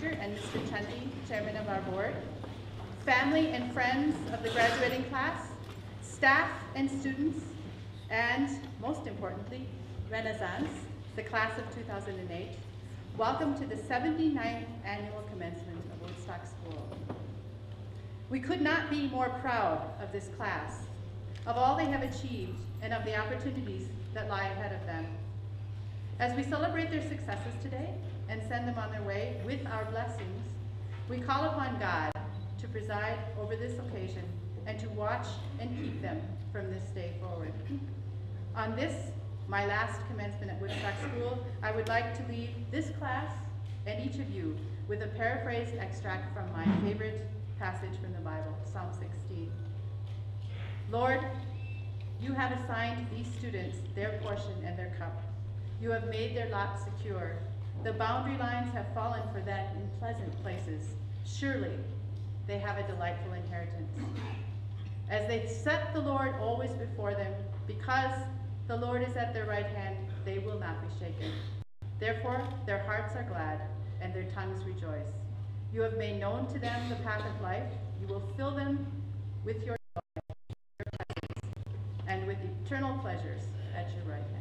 teacher, and Mr. Chandy, chairman of our board, family and friends of the graduating class, staff and students, and most importantly, Renaissance, the class of 2008, welcome to the 79th annual commencement of Woodstock School. We could not be more proud of this class, of all they have achieved, and of the opportunities that lie ahead of them. As we celebrate their successes today and send them on their way with our blessings, we call upon God to preside over this occasion and to watch and keep them from this day forward. On this, my last commencement at Woodstock School, I would like to leave this class and each of you with a paraphrased extract from my favorite passage from the Bible, Psalm 16. Lord, you have assigned these students their portion and their cup. You have made their lot secure. The boundary lines have fallen for them in pleasant places. Surely they have a delightful inheritance. As they set the Lord always before them, because the Lord is at their right hand, they will not be shaken. Therefore, their hearts are glad and their tongues rejoice. You have made known to them the path of life. You will fill them with your joy, your presence, and with eternal pleasures at your right hand.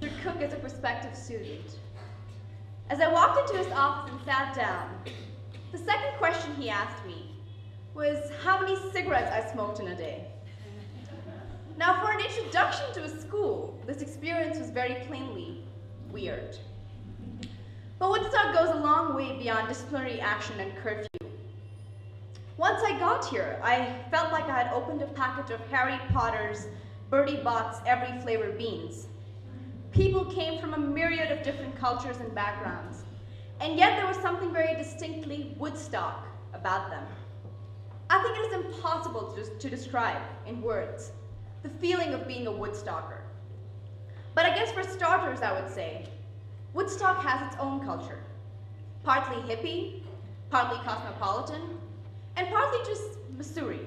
Mr. Cook is a prospective student. As I walked into his office and sat down, the second question he asked me was how many cigarettes I smoked in a day. Now, for an introduction to a school, this experience was very plainly weird. But Woodstock goes a long way beyond disciplinary action and curfew. Once I got here, I felt like I had opened a packet of Harry Potter's Bertie Bott's every flavor beans. People came from a myriad of different cultures and backgrounds, and yet there was something very distinctly Woodstock about them. I think it is impossible to describe in words the feeling of being a Woodstocker. But I guess for starters, I would say, Woodstock has its own culture. Partly hippie, partly cosmopolitan, and partly just Missouri.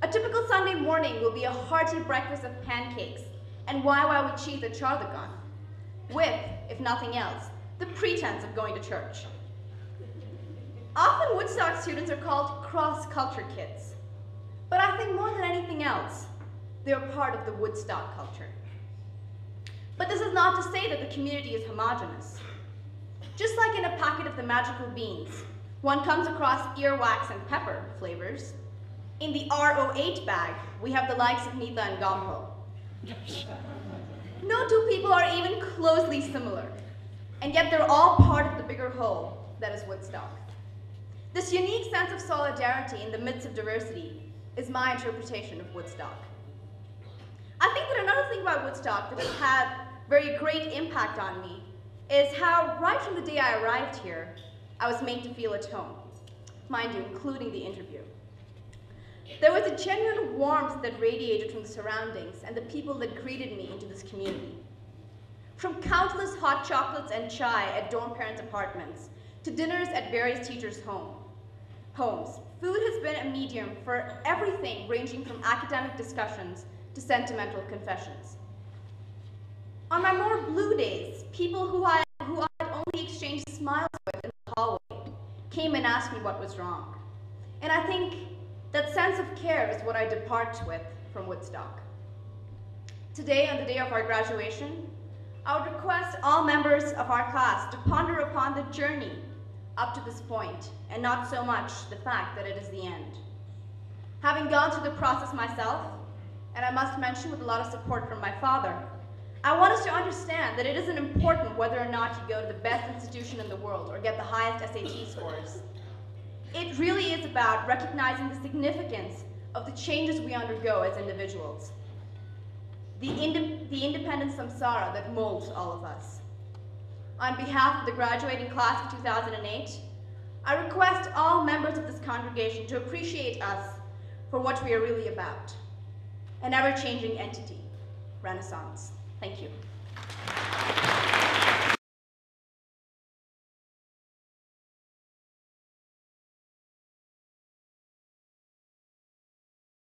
A typical Sunday morning will be a hearty breakfast of pancakes and YY with cheese at Charlottetown, with, if nothing else, the pretense of going to church. Often Woodstock students are called cross-culture kids, but I think more than anything else, they're part of the Woodstock culture. But this is not to say that the community is homogeneous. Just like in a packet of the magical beans, one comes across earwax and pepper flavors. In the RO8 bag, we have the likes of Nita and Gompo. No two people are even closely similar, and yet they're all part of the bigger whole that is Woodstock. This unique sense of solidarity in the midst of diversity is my interpretation of Woodstock. I think that another thing about Woodstock that has had very great impact on me is how right from the day I arrived here, I was made to feel at home, mind you, including the interview. There was a genuine warmth that radiated from the surroundings and the people that greeted me into this community. From countless hot chocolates and chai at dorm parents' apartments to dinners at various teachers' homes, food has been a medium for everything ranging from academic discussions to sentimental confessions. On my more blue days, people who I had only exchanged smiles with in the hallway came and asked me what was wrong. And I think that sense of care is what I depart with from Woodstock. Today, on the day of our graduation, I would request all members of our class to ponder upon the journey up to this point, and not so much the fact that it is the end. Having gone through the process myself, and I must mention with a lot of support from my father, I want us to understand that it isn't important whether or not you go to the best institution in the world or get the highest SAT scores. It really is about recognizing the significance of the changes we undergo as individuals, the independent samsara that molds all of us. On behalf of the graduating class of 2008, I request all members of this congregation to appreciate us for what we are really about, an ever-changing entity, Renaissance. Thank you.